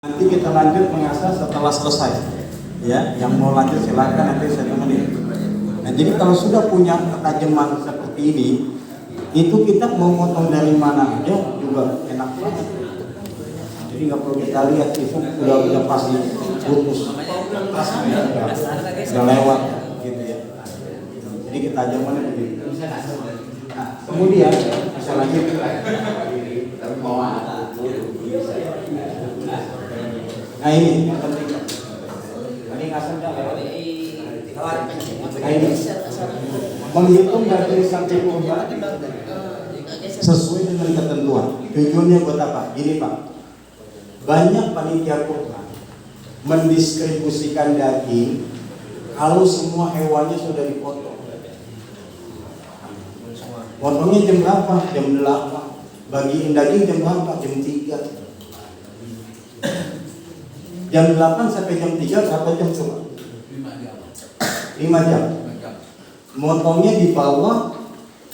Nanti kita lanjut mengasah setelah selesai. Ya, yang mau lanjut silakan, nanti saya temenin. Nah, jadi kalau sudah punya ketajaman seperti ini, itu kita mau potong dari mana aja juga enak banget. Jadi nggak perlu kita lihat itu udah pasti putus, udah lewat gitu ya. Jadi ketajamannya begitu. Nah, kemudian bisa lanjut. Nah ini yang penting. Ini ngasih lewat. Nah ini menghitung dari sampai kurban sesuai dengan ketentuan. Tujuannya buat apa? Gini Pak, banyak panitia kurban mendistribusikan daging kalau semua hewannya sudah dipotong. Potongnya jam berapa? Jam 8. Bagiin daging jam berapa? Jam 3. Jam 8 sampai jam 3 berapa jam coba? 5 jam. Motongnya di bawah,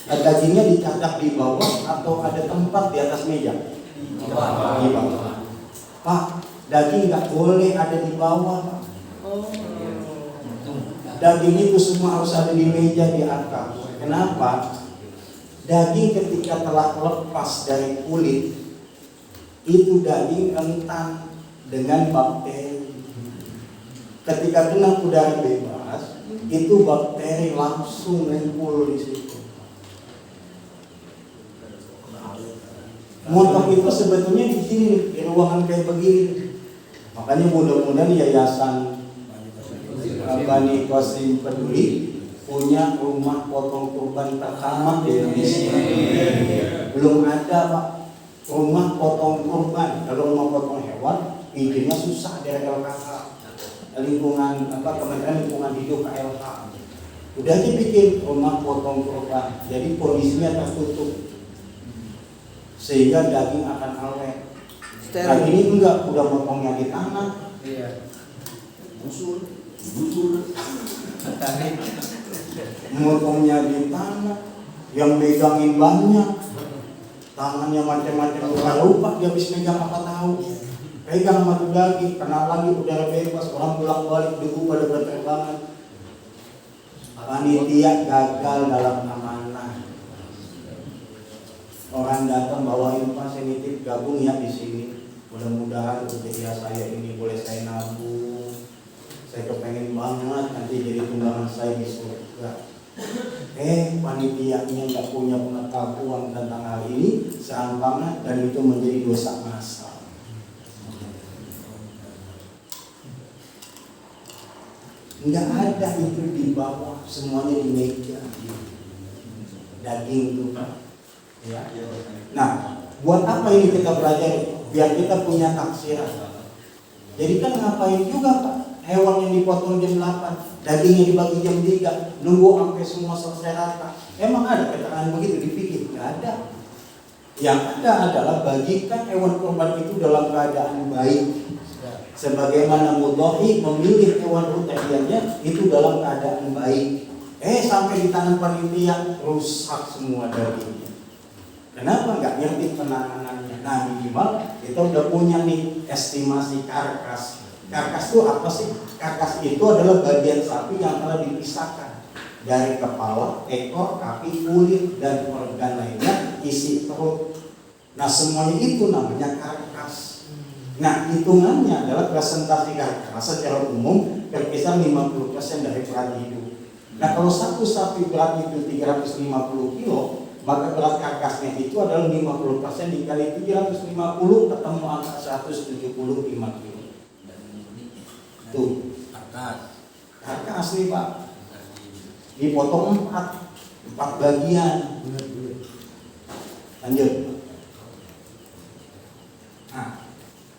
dagingnya dicatak di bawah atau ada tempat di atas meja? Di bawah. Pak, daging nggak boleh ada di bawah, Pak. Daging itu semua harus ada di meja di atas. Kenapa? Daging ketika telah lepas dari kulit, itu daging rentan dengan bakteri. Ketika kena udara bebas, itu bakteri langsung nempel di situ. Motong itu sebetulnya di sini, di ruangan kayak begini. Makanya mudah-mudahan yayasan Bani Qasim Peduli punya rumah potong kurban pertama di Indonesia. Belum ada Pak rumah potong kurban. Kalau rumah potong hewan izinnya susah dari LKH, lingkungan Kementerian Lingkungan Hidup KLH. Udah aja bikin rumah potong kurban, jadi kondisinya tertutup sehingga daging akan awet. Nah ini enggak, udah potongnya di tanah. Iya. Busur. Motongnya di tanah, yang megangin banyak, tangannya macam-macam lupa dia habis megang apa tahu. Pegang matu daging, kena lagi udara bebas, orang bolak-balik debu pada berterbangan. Panitia gagal dalam amanah. Orang datang bawain Pak, saya nitip gabung ya di sini. Mudah-mudahan rupiah saya ini boleh saya nabung. Saya kepengen banget nanti jadi tunggangan saya di surga. Panitianya nggak punya pengetahuan tentang hal ini, seampangan, dan itu menjadi dosa massal. Nggak ada itu di bawah, semuanya di meja. Daging itu Pak. Ya. Nah, buat apa ini kita belajar? Biar kita punya taksiran. Jadi kan ngapain juga Pak? Hewan yang dipotong jam 8, dagingnya dibagi jam 3, nunggu sampai semua selesai rata. Emang ada keterangan begitu dipikir? Nggak ada. Yang ada adalah bagikan hewan kurban itu dalam keadaan baik. Sebagaimana mudhahi memilih hewan udhiyahnya itu dalam keadaan baik. Sampai di tangan panitia rusak semua dagingnya. Kenapa? Nggak ngerti penanganannya. Nah minimal kita udah punya nih estimasi karkas. Karkas itu apa sih? Karkas itu adalah bagian sapi yang telah dipisahkan dari kepala, ekor, kaki, kulit, dan organ lainnya, isi perut. Nah semuanya itu namanya karkas. Nah hitungannya adalah presentasi karkas secara umum berkisar 50% dari berat hidup. Nah kalau satu sapi berat itu 350 kilo, maka berat karkasnya itu adalah 50% dikali 350 ketemu angka 175 kilo. Tuh, karkas nih Pak, dipotong 4 bagian. Lanjut. Nah,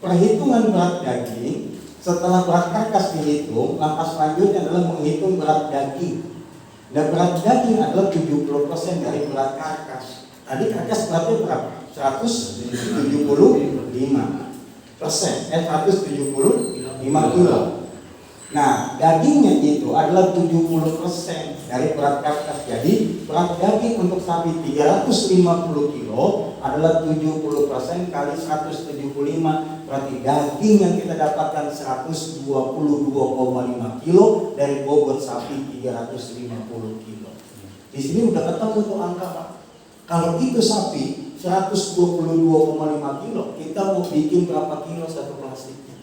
perhitungan berat daging setelah berat karkas dihitung, langkah selanjutnya adalah menghitung berat daging. Dan berat daging adalah 70% dari berat karkas. Tadi karkas beratnya berapa? 175%. 175 kilo. Nah, dagingnya itu adalah 70% dari berat karkas. Jadi berat daging untuk sapi 350 kilo adalah 70% kali 175. Berarti daging yang kita dapatkan 122,5 kilo dari bobot sapi 350 kilo. Di sini udah ketemu tuh angka, Pak. Kalau itu sapi 122,5 kilo, kita mau bikin berapa kilo satu plastiknya?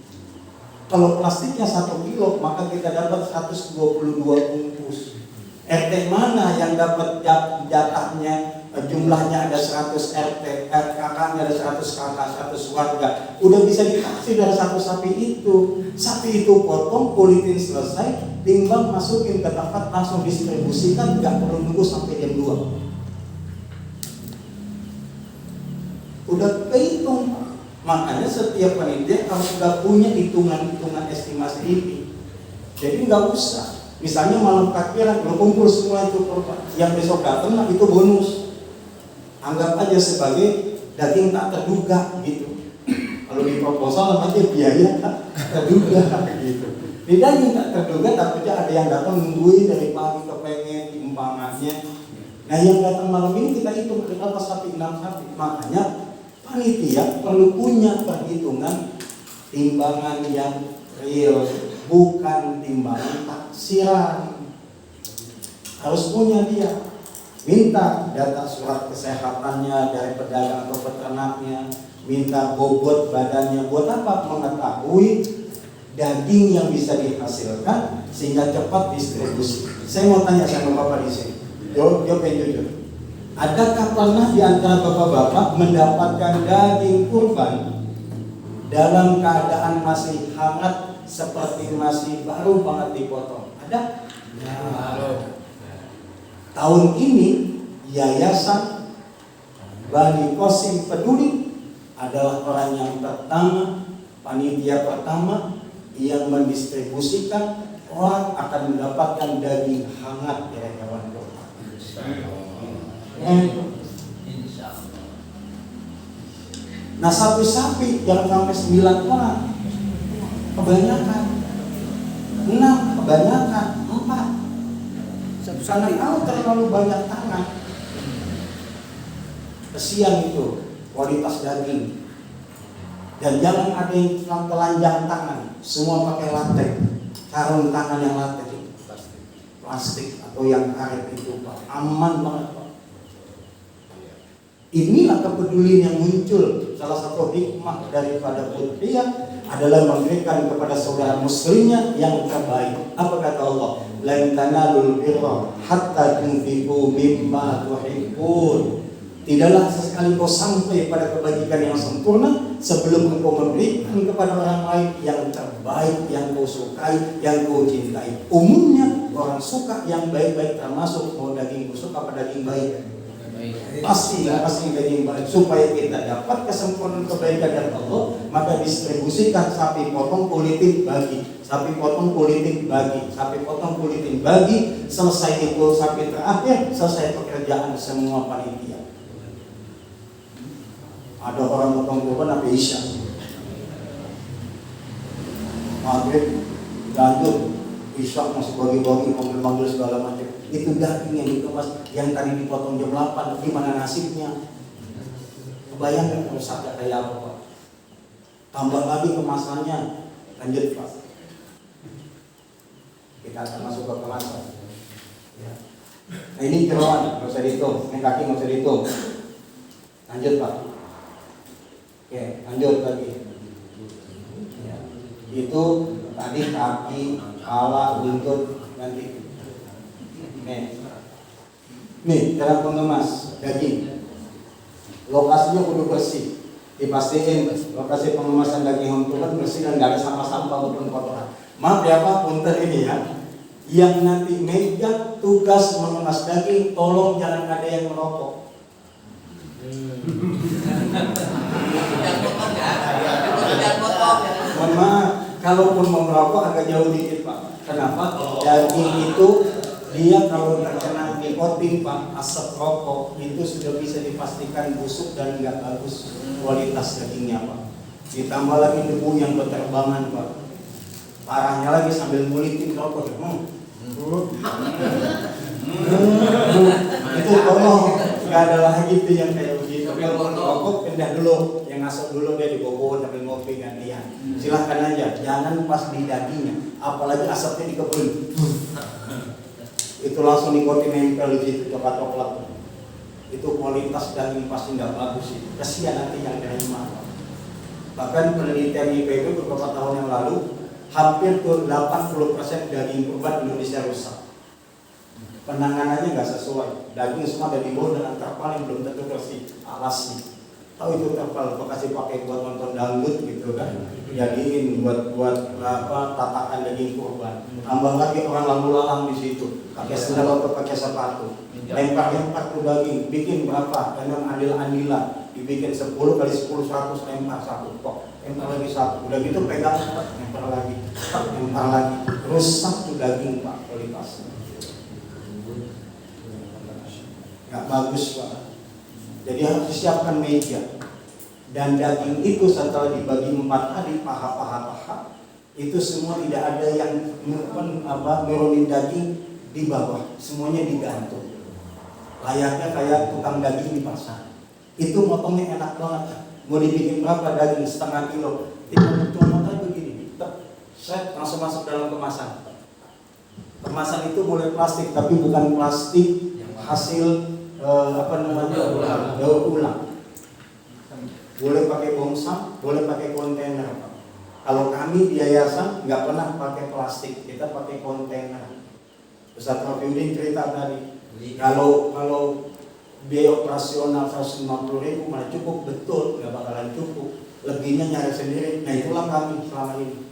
Kalau plastiknya 1 kilo, maka kita dapat 122 bungkus. RT mana yang dapat jatahnya, jumlahnya ada 100 RT, kakaknya ada 100 kakak, 100 warga, udah bisa dikasih dari satu sapi itu. Sapi itu potong, kulitin selesai, timbang masukin ke tempat, langsung distribusikan, nggak perlu nunggu sampai jam 2. Udah kehitung. Makanya setiap panitia harus sudah punya hitungan-hitungan estimasi ini. Jadi nggak usah. Misalnya malam takbiran, lo kumpul semua itu korban. Yang besok datang itu bonus. Anggap aja sebagai daging tak terduga gitu. Kalau di proposal aja biaya tak terduga gitu. Di daging tak terduga, takutnya ada yang datang nungguin dari pagi kepengen diempangannya. Nah yang datang malam ini kita hitung berapa sapi, 6 sapi. Makanya panitia perlu punya perhitungan timbangan yang real, bukan timbangan taksiran. Harus punya dia. Minta data surat kesehatannya dari pedagang atau peternaknya, minta bobot badannya. Buat apa? Mengetahui daging yang bisa dihasilkan sehingga cepat distribusi. Saya mau tanya sama Bapak di sini. Jawab yang jujur. Adakah pernah di antara bapak-bapak mendapatkan daging kurban dalam keadaan masih hangat seperti masih baru banget dipotong? Ada? Ya. Tahun ini Yayasan Bani Qasim Peduli adalah orang yang pertama, panitia pertama yang mendistribusikan orang akan mendapatkan daging hangat dari hewan kurban. Nah sapi-sapi jangan sampai 9 orang, kebanyakan 6, kebanyakan 4. Karena kalau terlalu banyak tangan, kesian itu kualitas daging. Dan jangan ada yang telanjang tangan, semua pakai latex, sarung tangan yang latex itu, plastik atau yang karet itu, Pak, aman banget, Pak. Inilah kepedulian yang muncul. Salah satu hikmah daripada Udhiyah adalah memberikan kepada saudara muslimnya yang terbaik. Apa kata Allah? Lan tanalul birra hatta tunfiqu mimma tuhibbun. Tidaklah sesekali kau sampai pada kebajikan yang sempurna sebelum engkau memberikan kepada orang lain yang terbaik, yang kau sukai, yang kau cintai. Umumnya orang suka yang baik-baik, termasuk mau daging busuk apa daging baik. Pasti daging baik. Supaya kita dapat kesempurnaan kebaikan dari Allah, maka distribusikan sapi potong kulitin bagi, sapi potong kulitin bagi, sapi potong kulitin bagi. Selesai itu sapi terakhir, selesai pekerjaan semua panitia. Ada orang potong kurban sampai Isya, maghrib lanjut, Isya masih bagi-bagi, manggil segala macam. Itu daging yang dikemas, yang tadi dipotong jam 8, gimana nasibnya? Kebayang nggak rusaknya kayak apa, Pak? Tambah lagi kemasannya, lanjut, Pak. Kita akan masuk ke kemasan. Ya. Nah ini jeroan, nggak usah dihitung, ini kaki nggak usah dihitung. Lanjut, Pak. Oke, lanjut lagi. Ya. Itu tadi kaki, kepala, buntut, nanti. Nih, cara pengemas daging. Lokasinya kudu bersih. Dipastiin lokasi pengemasan daging kurban bersih dan nggak ada sampah-sampah maupun kotoran. Maaf ya Pak, punten ini ya. Yang nanti megang tugas mengemas daging, tolong jangan ada yang merokok. Mohon maaf, kalaupun mau merokok agak jauh dikit Pak. Kenapa? Daging itu dia kalau terkena nikotin Pak, asap rokok itu sudah bisa dipastikan busuk dan nggak bagus kualitas dagingnya Pak. Ditambah lagi debu yang berterbangan Pak. Parahnya lagi sambil ngulitin rokok. Itu nggak ada lagi tuh yang kayak begitu. Rokok pindah dulu, yang ngasuk dulu dia dibawa sambil ngopi gantian. Silahkan aja, jangan pas di dagingnya, apalagi asapnya dikebun. Itu langsung nikotin nempel di situ coklat-coklat. Itu kualitas daging pasti nggak bagus sih. Kasihan nanti yang terima. Bahkan penelitian IPB beberapa tahun yang lalu, hampir 80% daging kurban Indonesia rusak. Penanganannya nggak sesuai. Daging semua ada di bawah dengan terpal yang belum tentu bersih, alasnya. Tahu itu terpal bekas dipakai buat nonton dangdut gitu kan? Jadiin buat tatakan daging kurban. Tambah lagi orang lalu lalang di situ, pakai sandal atau pakai sepatu. Lempar tuh daging, bikin berapa? Dengan andil-andilan, dibikin 10 kali 10 100 lempar satu kok, lempar lagi satu, udah gitu pegang, lempar lagi, rusak tuh daging Pak kualitasnya, nggak bagus Pak. Jadi harus disiapkan meja dan daging itu setelah dibagi 4 hari paha, itu semua tidak ada yang nurunin daging di bawah, semuanya digantung. Layaknya kayak tukang daging di pasar. Itu motongnya enak banget. Mau dibikin berapa daging setengah kilo, tinggal motong begini, set langsung masuk dalam kemasan. Kemasan itu boleh plastik, tapi bukan plastik hasil daur ulang. Boleh pakai bongsang, boleh pakai kontainer. Kalau kami di yayasan nggak pernah pakai plastik, kita pakai kontainer. Ustaz Rafiuddin cerita tadi. Kalau biaya operasional 150.000 malah cukup, betul, nggak bakalan cukup. Lebihnya nyari sendiri. Nah itulah kami selama ini.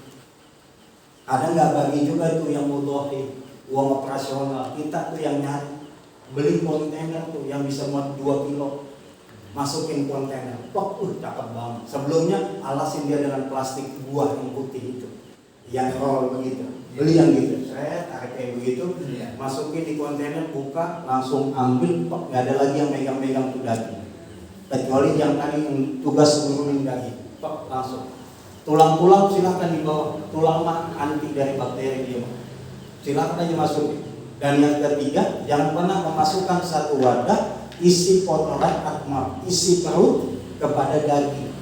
Ada nggak bagi juga itu yang mudhohi uang operasional, kita tuh yang nyari. Beli kontainer tuh yang bisa muat 2 kilo, masukin kontainer. Cakep banget. Sebelumnya alasin dia dengan plastik buah yang putih itu, yang roll begitu. Beli yang gitu, saya tarik kayak begitu, masukin di kontainer, buka, langsung ambil, nggak ada lagi yang megang-megang tuh daging. Kecuali yang tadi yang tugas nurunin daging, langsung. Tulang-tulang silahkan dibawa, tulang mah anti dari bakteri dia, silahkan aja masukin. Dan yang ketiga, jangan pernah memasukkan satu wadah isi kotoran atau isi perut kepada daging.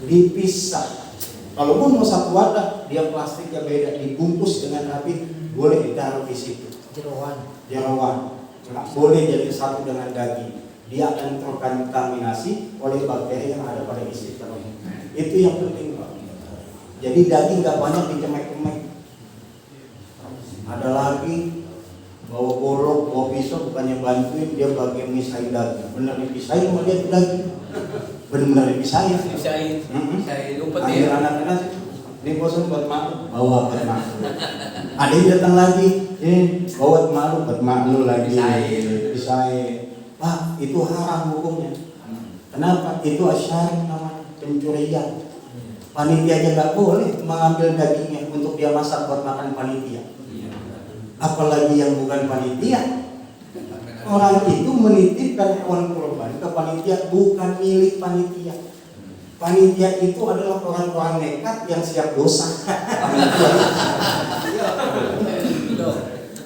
Dipisah. Kalau mau satu wadah, dia plastiknya beda, dibungkus dengan rapi, boleh ditaruh di situ. Jeroan, nggak boleh jadi satu dengan daging. Dia akan terkontaminasi oleh bakteri yang ada pada isi perut. Itu yang penting Pak. Jadi daging nggak banyak dicemek-cemek. Ada lagi bawa golok, bawa pisau, bukannya bantuin, dia bagian misahin daging. Bener dipisahin sama dia daging. Benar-benar dipisahin. Saya lupa ya. Anak-anak ini bosan buat malu, bawa buat malu. Ada yang datang lagi, bawa malu buat malu lagi. Pisahin. Pak, itu haram hukumnya. Kenapa? Itu asyari namanya, pencurian. Panitia aja nggak boleh mengambil dagingnya untuk dia masak buat makan panitia. Apalagi yang bukan panitia. Orang itu menitipkan hewan kurban ke panitia, bukan milik panitia. Panitia itu adalah orang-orang nekat yang siap dosa.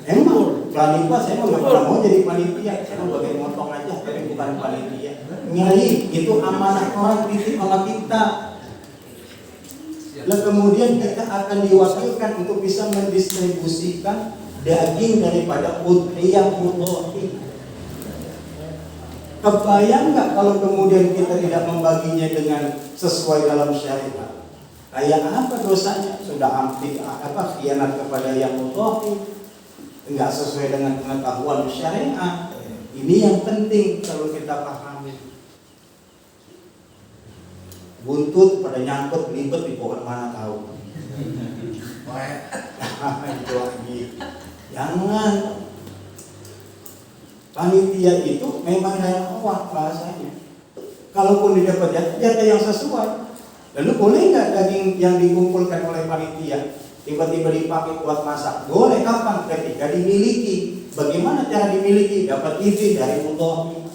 Emang panitia saya nggak pernah mau jadi panitia, saya mau bagian motong aja, tapi bukan panitia. Nyai itu amanah orang titip sama kita. Lalu kemudian kita akan diwakilkan untuk bisa mendistribusikan daging daripada udhiyah mudhohi. Kebayang nggak kalau kemudian kita tidak membaginya dengan sesuai dalam syariat? Kayak apa dosanya? Sudah hampir khianat kepada yang mudhohi, nggak sesuai dengan pengetahuan syariat. Ini yang penting kalau kita pahami. Buntut pada nyangkut libet di pohon mana tahu. Itu lagi. Jangan. Panitia itu memang yang awak bahasanya. Kalaupun didapat jatah yang sesuai, lalu boleh nggak daging yang dikumpulkan oleh panitia tiba-tiba dipakai buat masak? Boleh. Kapan? Ketika dimiliki. Bagaimana cara dimiliki? Dapat izin dari mudhohi.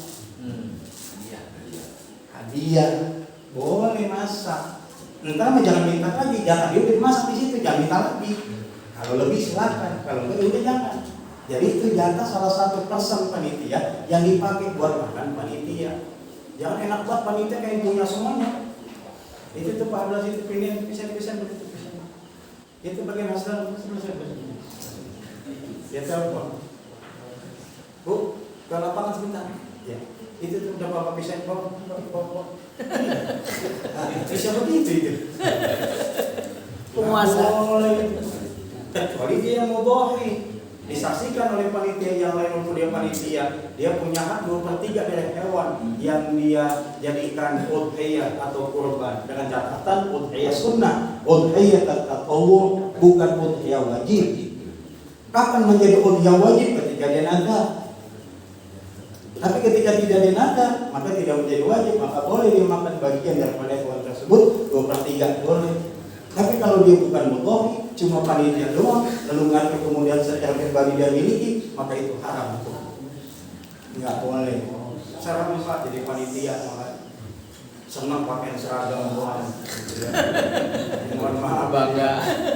Hadiah. Boleh masak. Entar jangan minta lagi, jatah dia udah dimasak di situ, jangan minta lagi. Kalau lebih silakan, kalau enggak udah jangan. Jadi itu jatah salah satu persen panitia yang dipakai buat makan panitia. Jangan enak buat panitia kayak punya semuanya. Itu tuh 14 itu pilihan bisa begitu. Itu bagian hasil. Ya telepon. Bu, ke lapangan sebentar. Ya. Itu tuh udah Bapak bisa bawa. Bisa begitu itu. Penguasa. Kecuali dia yang mau bohong, disaksikan oleh panitia yang lain untuk dia panitia, dia punya hak 2/3 dari hewan yang dia jadikan udhiyah atau kurban dengan catatan udhiyah sunnah, udhiyah tatawwu, bukan udhiyah wajib. Kapan menjadi udhiyah wajib? Ketika dia nazar. Tapi ketika tidak dinada, maka tidak menjadi wajib, maka boleh dia makan bagian daripada hewan tersebut 2/3 boleh. Tapi kalau dia bukan mudhari, cuma panitia doang, lalu ngatur kemudian secara pribadi dia miliki, maka itu haram. Nggak boleh. Cara Pak jadi panitia maka senang pakai seragam doang. Mohon maaf bangga.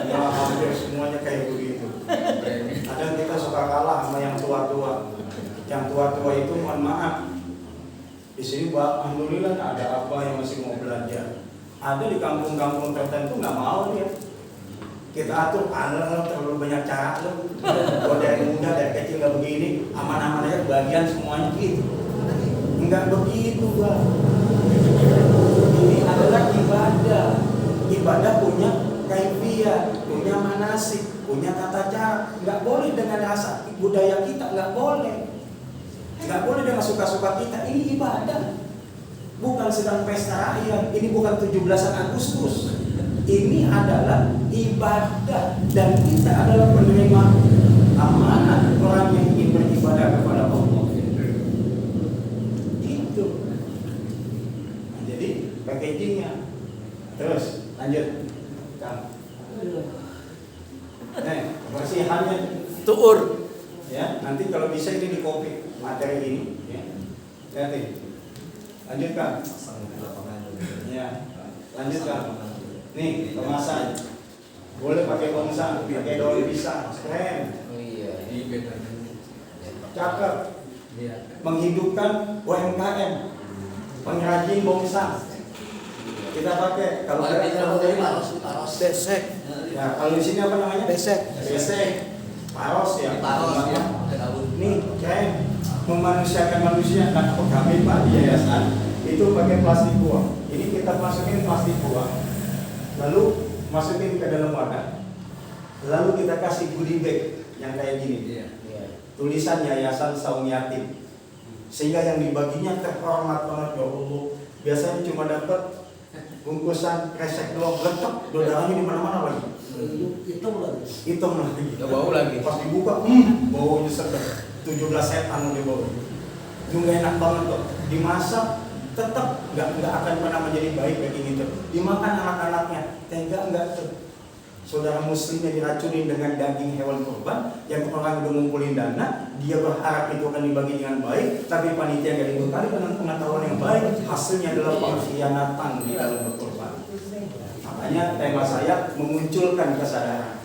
Ya hampir semuanya kayak begitu. Kadang kita suka kalah sama yang tua-tua. Yang tua-tua itu mohon maaf. Di sini alhamdulillah ada apa yang masih mau belajar. Ada di kampung-kampung tertentu nggak mau dia. Kita atur, terlalu banyak cara lo. Kalau dari muda dari kecil nggak begini, aman-aman aja bagian semuanya gitu. Enggak begitu Bang. Ini adalah ibadah. Ibadah punya kaifiyah, punya manasik, punya tata cara. Nggak boleh dengan rasa budaya kita, nggak boleh. Nggak boleh dengan suka-suka kita. Ini ibadah, bukan sedang pesta rakyat. Ini bukan 17 Agustus. Ini adalah ibadah dan kita adalah penerima amanat orang yang ingin beribadah kepada Allah. Itu. Nah, jadi packagingnya. Terus lanjut. Kebersihannya Tuur. ya, nanti kalau bisa ini di copy materi ini ya. Nanti lanjutkan ya, lanjutkan nih kemasan boleh pakai bonsang, pakai daun pisang, keren, cakep, menghidupkan UMKM pengrajin bonsang kita pakai. Kalau paros besek ya, kalau di sini apa namanya besek paros ya, nih keren, memanusiakan manusia. Nah, kami Pak di yayasan itu pakai plastik buah. Ini kita masukin plastik buah, lalu masukin ke dalam wadah, lalu kita kasih goodie bag yang kayak gini, tulisan Yayasan Saung Yatim, sehingga yang dibaginya terhormat banget. Ya Allah, biasanya cuma dapat bungkusan kresek doang, letak dodanya di mana-mana lagi. Hitam lagi. Bau lagi. Pas dibuka, baunya sedap. 17 setan udah bau. Itu nggak enak banget kok. Dimasak tetap nggak akan pernah menjadi baik bagi kita. Dimakan anak-anaknya, tega nggak tuh? Saudara muslimnya diracunin dengan daging hewan kurban, yang orang udah ngumpulin dana, dia berharap itu akan dibagi dengan baik, tapi panitia nggak dibekali dengan pengetahuan yang baik, hasilnya adalah pengkhianatan di dalam berkurban. Makanya tema saya memunculkan kesadaran.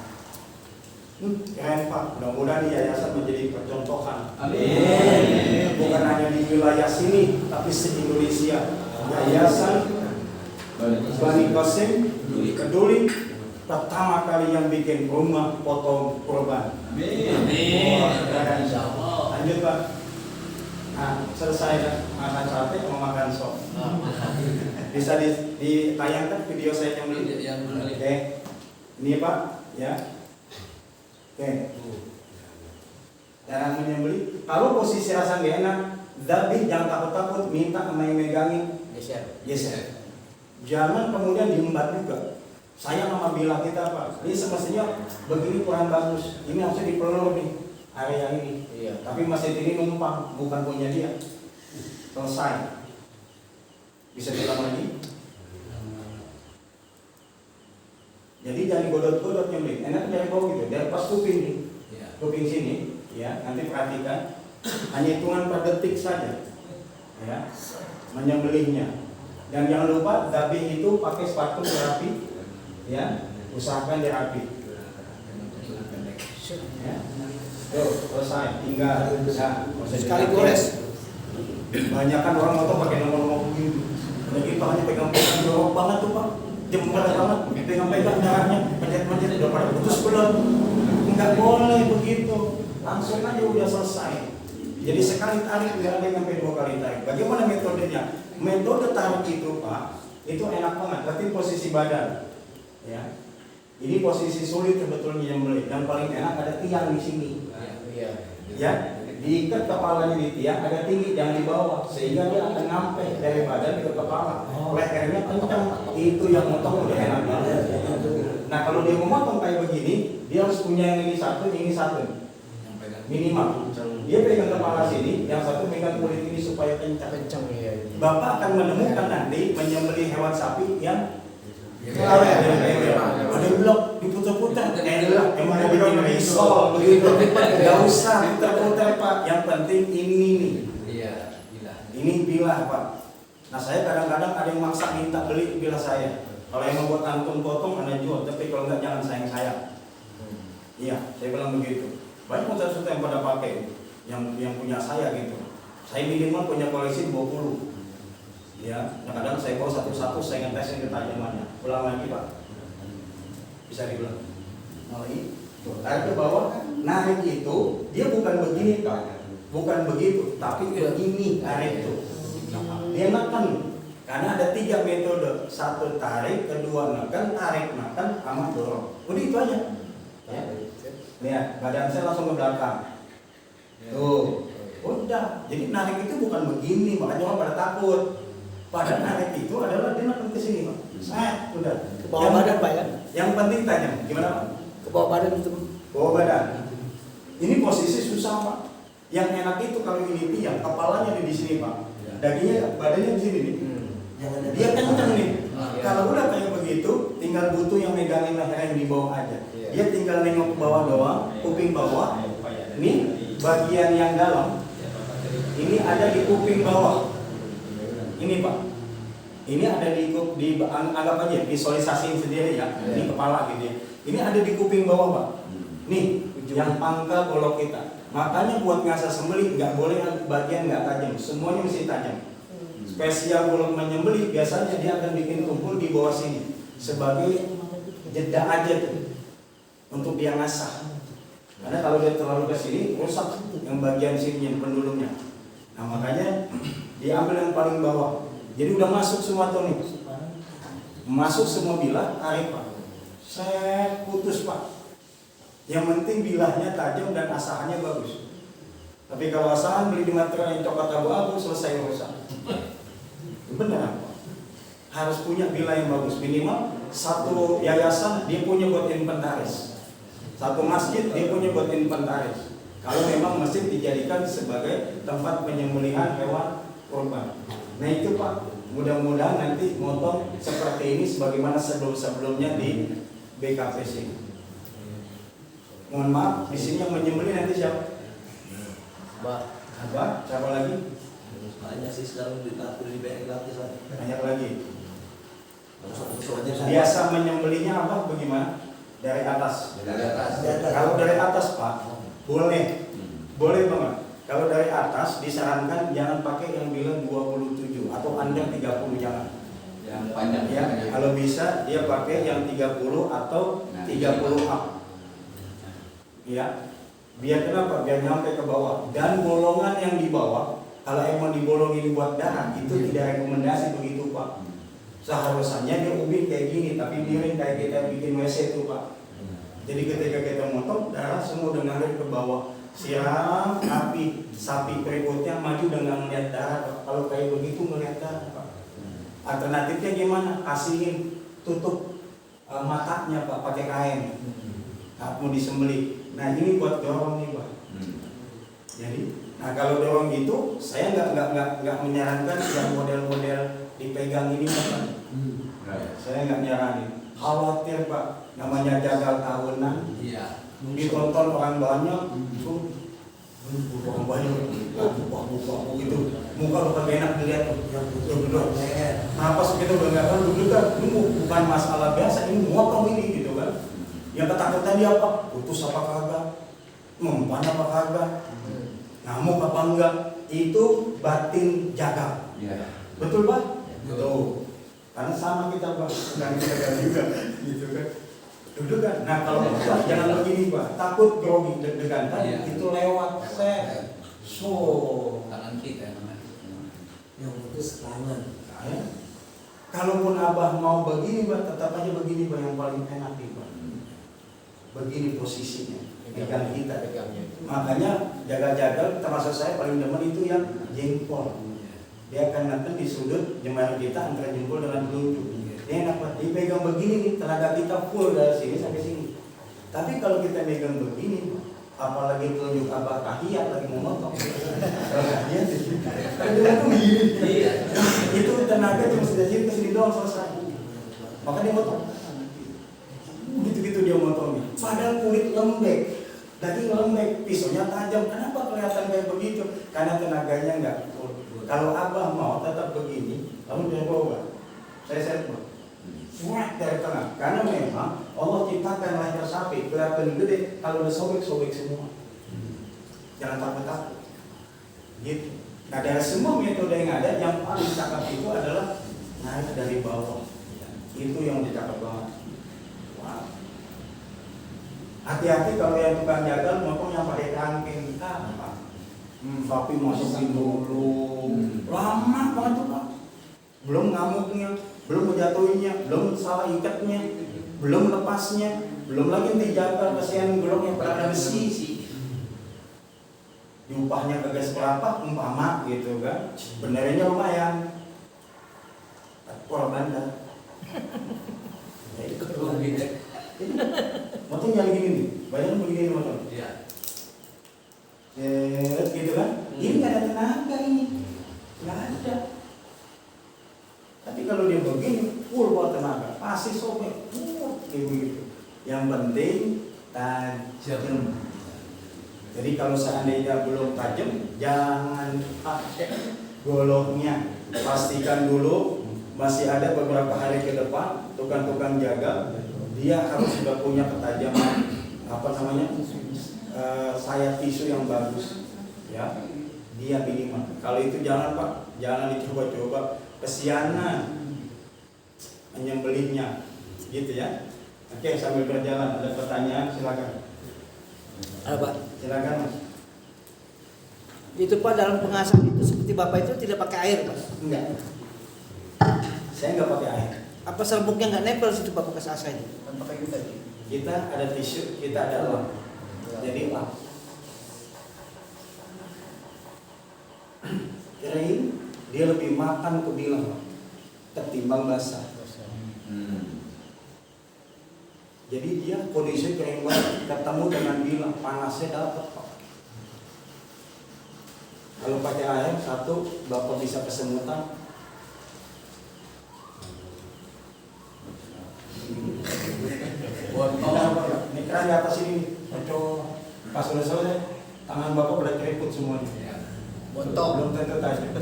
Keren Pak, mudah-mudahan yayasan menjadi percontohan. Amin. Bukan hanya di wilayah sini, tapi se-Indonesia. Yayasan Bani Qasim Keduli pertama kali yang bikin rumah potong kurban. Amin. Lanjut Pak. Nah, selesai makan sate mau makan sop. Bisa ditayangkan video saya yang beli. Oke. Ini Pak, ya. Oke. Cara menyembeli, kalau posisi rasa nggak enak, dzabih jangan takut-takut, minta sama yang megangin, geser. Jangan kemudian diembat juga. Saya sama bilang kita Pak, ini semestinya begini kurang bagus, ini harusnya dipelur nih area ini. Iya. Tapi masjid ini numpang, bukan punya dia. Selesai. Bisa diulang lagi? Jadi jangan godot-godot nyembelih. Enak dari bawah gitu, dari pas kuping nih, kuping sini, ya. Nanti perhatikan, hanya hitungan per detik saja, ya, menyembelihnya. Dan jangan lupa dabing itu pakai sepatu rapi, ya, usahakan dia rapi. Ya. Tuh, selesai, tinggal. Nah, sekali gores. Banyak kan orang motor pakai nomor begini. Lagi tangannya pegang-pegang jorok banget tuh Pak. Jember banget, pegang-pegang darahnya, pencet-pencet udah pada putus belum. Enggak boleh begitu. Langsung aja udah selesai. Jadi sekali tarik nggak ada yang sampai 2 kali tarik. Bagaimana metodenya? Metode tarik itu Pak, itu enak banget. Berarti posisi badan, ya. Ini posisi sulit sebetulnya yang beli. Yang paling enak ada tiang di sini. Ya, diikat kepalanya di tiang, ada tinggi yang di bawah, sehingga dia akan nyampe dari badan ke kepala. Lehernya kencang. Itu yang motong udah enak banget. Nah kalau dia mau motong kayak begini, dia harus punya yang ini satu minimal. Dia pegang kepala sini, yang satu pegang kulit ini supaya kencang. Bapak akan menemukan nanti menyembelih hewan sapi yang ada yang bilang diputar-putar, enak, emang mau bikin risol begitu. Gak usah putar-putar Pak, yang penting ini nih. Ini bilah Pak. Nah saya kadang-kadang ada yang maksa minta beli bilah saya. Kalau yang mau buat antum potong, Anda jual, tapi kalau enggak jangan sayang-sayang. Iya, saya bilang begitu. Banyak motor-motor yang pada pakai, yang punya saya gitu. Saya minimal punya koleksi 20. Ya, kadang saya bawa satu-satu, saya ngetesin ketajamannya. Ulang lagi Pak. Bisa diulang. Lagi. Tarik ke bawah, narik itu, dia bukan begini Pak. Bukan begitu, tapi begini tarik itu. Dia neken. Karena ada 3 metode. 1 tarik, 2 neken, tarik neken, sama dorong. Udah itu aja. Ya. Lihat, badan saya langsung ke belakang. Tuh, udah. Jadi narik itu bukan begini, makanya orang pada takut. Padahal narik itu adalah dia neken ke sini, Pak. Udah. Ke bawah badan, Pak ya? Yang penting tajam. Gimana, Pak? Ke bawah badan itu. Bawah badan. Ini posisi susah, Pak. Yang enak itu kalau ini tiang, kepalanya di sini, Pak. Dagingnya, badannya di sini nih. Dia kenceng nih. Kalau udah kayak begitu, tinggal butuh yang megangin leher yang di bawah aja. Dia tinggal nengok ke bawah doang, kuping bawah. Ini bagian yang dalam. Ini ada di kuping bawah. Ini Pak. Ini ada di anggap aja visualisasiin sendiri ya. Ini kepala gitu ya. Ini ada di kuping bawah Pak. Nih, yang pangkal golok kita. Makanya buat ngasah sembelih nggak boleh bagian nggak tajam. Semuanya mesti tajam. Spesial golok menyembelih biasanya dia akan bikin tumpul di bawah sini sebagai jeda aja tuh untuk dia ngasah. Karena kalau dia terlalu ke sini rusak yang bagian sini pendulumnya. Nah makanya diambil yang paling bawah. Jadi udah masuk semua tuh nih. Masuk semua bilah, tarik Pak. Saya putus Pak. Yang penting bilahnya tajam dan asahannya bagus. Tapi kalau asahan beli di material yang coklat abu-abu selesai rusak. Benar Pak. Harus punya bilah yang bagus. Minimal satu yayasan dia punya buat inventaris. Satu masjid dia punya buat inventaris. Kalau memang masjid dijadikan sebagai tempat penyembelihan hewan kurban. Nah itu Pak, mudah-mudahan nanti motong seperti ini sebagaimana sebelum-sebelumnya di BKPC. Mohon maaf, di sini yang menyembelih nanti siapa? Apa? Siapa lagi? Banyak sih sekarang di BNI gratis lah. Banyak lagi. Biasa menyembelihnya apa? Bagaimana? Dari atas. Dari atas. Kalau dari atas Pak, boleh banget. Kalau dari atas disarankan jangan pakai yang bilang 27 atau panjang 30 jangan. Yang panjang Ya, kalau bisa dia pakai yang 30 atau 30 up. Ya, biar kenapa? Biar nyampe ke bawah. Dan bolongan yang di bawah, kalau emang dibolongin buat darah, itu tidak rekomendasi begitu Pak. Seharusnya dia ubin kayak gini, tapi miring kayak kita bikin WC itu Pak. Jadi ketika kita motong, darah semua udah ngalir ke bawah. Siram, api, sapi berikutnya maju dengan melihat darah Pak. Kalau kayak begitu melihat darah Pak. Alternatifnya gimana? Kasihin tutup matanya Pak, pakai kain. Mau disembelih. Nah ini buat dorong nih Pak. Jadi, nah kalau dorong gitu, saya nggak menyarankan yang model-model dipegang ini Pak. Saya nggak nyaranin. Khawatir Pak, namanya jagal tahunan. Iya. Ditonton orang banyak, Buang banyak, buang gitu. Muka lu kagak enak dilihat tuh, yang duduk. Napas kita udah nggak kan duduk kan, ini bukan masalah biasa, ini motong ini gitu kan. Yang ketakutan dia apa? Putus apa kagak? Mempan apa kagak? Ngamuk apa enggak? Itu batin jaga. Betul Pak? Betul. Karena sama kita Pak, sedang jaga juga, gitu kan. Duduk kan. Nah kalau Pak jangan begini Pak, takut grogi deg-degan tadi itu lewat set. So, Tangan kita Yang putus tangan. ya. Kalaupun Abah mau begini Pak, tetap aja begini Pak yang paling enak nih Pak. Begini posisinya, pegang kita. Makanya jaga-jaga termasuk saya paling demen itu yang jempol. Dia akan nanti di sudut jemaah kita antara jempol dengan telunjuk. Dia enak Pak, dipegang begini nih, tenaga kita full dari sini sampai sini. Tapi kalau kita pegang begini, apalagi telunjuk Abah kahiyat lagi mau motong. Kahiyat itu begini. Itu tenaga cuma sedikit ke sini doang selesai. Maka dia motong. Gitu-gitu dia motongnya. Padahal kulit lembek, daging lembek, pisaunya tajam. Kenapa kelihatan kayak begitu? Karena tenaganya enggak full. Kalau Abah mau tetap begini, lalu dia bawa. Saya set Fuat dari tengah, karena memang Allah ciptakan leher sapi kelihatan gede, kalau udah sobek semua. Jangan takut-takut. Gitu. Nah dari semua metode yang ada, yang paling cakep itu adalah naik dari bawah. Itu yang dicakap banget. Wow. Hati-hati kalau yang tukang jagal motong yang pakai kangking, apa? Sapi masukin dulu, lama banget tuh Pak. Belum ngamuknya, belum menjatuhinya, belum salah ikatnya, belum lepasnya, belum lagi dijaga kasihan gelong yang pada besi. Diupahnya kagak seberapa, umpama gitu kan, benernya lumayan. Korban dah. Motong jangan gini nih, bayangin begini motong. Gitu kan? Ini nggak ada tenaga ini, nggak ada. Tapi kalau dia begini, full buat tenaga, pasti sobek, kayak begitu. Yang penting tajam. Jadi kalau seandainya belum tajam, jangan pakai goloknya. Pastikan dulu masih ada beberapa hari ke depan, tukang-tukang jaga, dia harus sudah punya ketajaman, sayap tisu yang bagus, ya. Dia minimal. Kalau itu jangan Pak, jangan dicoba-coba. Kesianan menyembelihnya, gitu ya. Oke, sambil berjalan ada pertanyaan, silakan. Apa? Silakan Mas. Itu Pak dalam pengasahan itu seperti Bapak itu tidak pakai air Pak? Enggak. Saya enggak pakai air. Apa serbuknya nggak nempel situ Pak bekas asa ini? Kan pakai kita. Kita ada tisu, kita ada lap. Jadi lap. Kering, dia lebih makan kebilang ketimbang basah. Jadi dia kondisi kering banget, ketemu dengan bilang panasnya dapat Pak. Kalau pakai air satu, Bapak bisa kesemutan. Ini keran di atas ini, pas sudah selesai, tangan Bapak udah keriput semuanya. Bontok. Belum tentu tajam.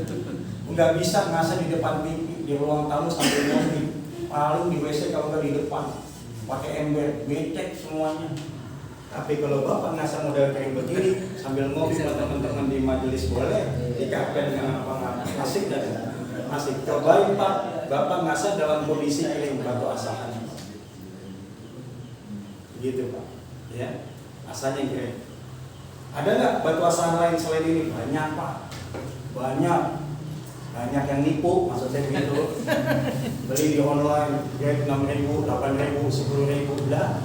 Enggak bisa ngasah di depan TV, di ruang tamu sambil ngopi. Paling di WC kalau nggak di depan. Pakai ember, becek semuanya. Tapi kalau Bapak ngasah model kayak begini sambil ngopi sama teman-teman di majelis boleh, di kafe dengan apa-apa, asik dan asik. Cobain Pak, Bapak ngasah dalam kondisi kering batu asahan. Gitu Pak, ya, asanya kering. Ada nggak batu asahan lain selain ini? Banyak Pak, banyak yang nipu, maksud saya begitu. Beli di online, dia 6.000, 8.000, 10.000, udah.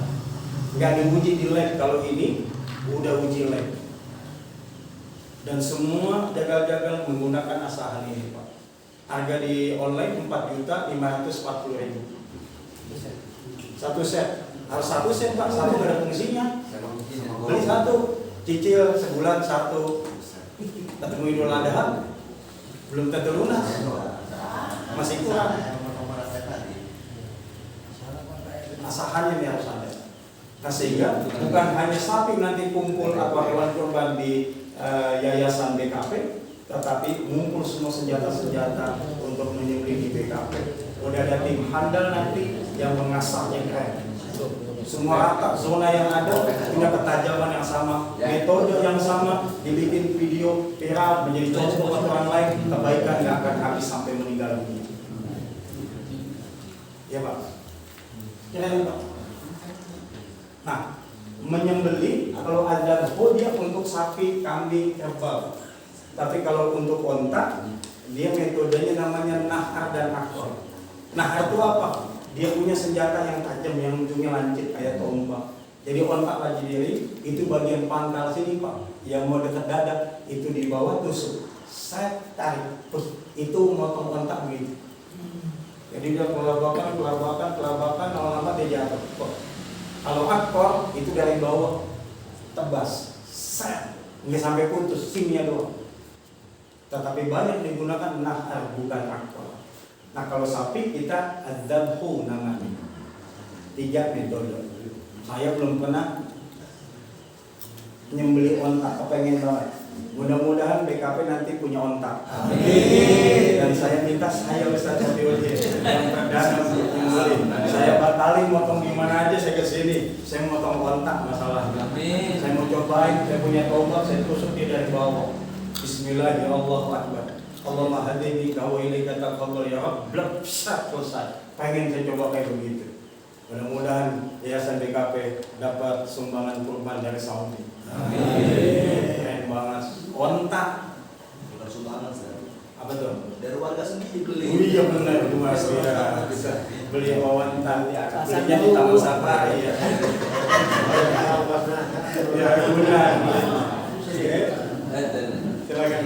Nggak diuji di lab. Kalau ini udah uji lab. Dan semua jagal-jagal menggunakan asahan ini Pak. Harga di online 4.540.000. Satu set. Harus satu set Pak, satu nggak ada fungsinya. Beli satu, cicil sebulan satu. Ketemu Idul Adha, belum tentu lunas, masih kurang. Asahannya ini harus ada. Nah sehingga bukan hanya sapi nanti kumpul atau hewan kurban di yayasan BKP, tetapi ngumpul semua senjata-senjata untuk menyembelih di BKP. Udah ada tim handal nanti yang mengasahnya keren. Semua rata, zona yang ada punya ketajaman yang sama, metode yang sama, dibikin video viral menjadi contoh buat orang lain, kebaikan nggak akan habis sampai meninggal dunia. Ya Pak. Ya Pak. Nah, menyembelih kalau ada dia untuk sapi, kambing, kerbau. Tapi kalau untuk onta, dia metodenya namanya nahar dan akor. Nahar itu apa? Dia punya senjata yang tajam, yang ujungnya lancip kayak tombak. Jadi ontak lagi diri, itu bagian pangkal sini Pak, yang mau dekat dada, itu di bawah tusuk. Saya tarik, terus itu motong ontak begitu. Jadi dia kelabakan, lama-lama dia jatuh. Kalau akor, itu dari bawah, tebas. Set, nggak sampai putus, simnya doang. Tetapi banyak digunakan nahar, bukan akor. Nah kalau sapi kita adzabhu namanya. 3 metode. Saya belum pernah nyembeli ontak, kepengen banget. Mudah-mudahan BKP nanti punya ontak. Amin. Dan saya minta saya Ustaz Sofiuddin yang perdana nyembeli. Saya batalin motong di mana aja saya kesini. Saya motong ontak masalahnya. Amin. Saya mau cobain, saya punya tombak, saya tusuk dia dari bawah. Bismillahirrahmanirrahim. Allahumma hadini wa ilaika taqabbal ya Rabb. Blek, selesai. Pengen saya coba kayak begitu. Mudah-mudahan Yayasan BKP dapat sumbangan kurban dari Saudi. Amin. Keren banget. Ontak. Bukan sumbangan, Ustaz. Apa tuh? Dari warga sendiri beli. Oh iya benar, Mas. Ya, bisa beli ontak. Belinya di Taman Safari ya. Ya benar. Silakan.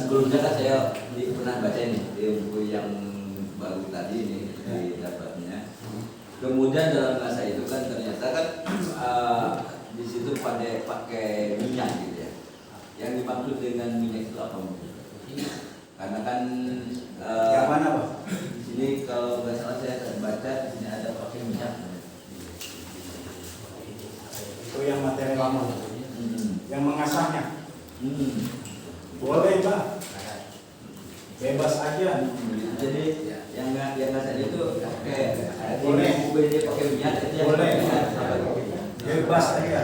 Sebelumnya kan saya pernah baca ini di buku yang baru tadi ini dapatnya. Kemudian dalam masa itu kan ternyata kan di situ pakai minyak gitu ya. Yang dimaksud dengan minyak itu apa? Karena kan yang mana Pak? Di sini kalau nggak salah saya baca di sini ada pakai minyak. Itu yang materi lama. Yang mengasahnya. Boleh Pak. Bebas aja. Jadi yang ngasah itu pakai boleh. Dia pakai minyak. Boleh. Bebas aja.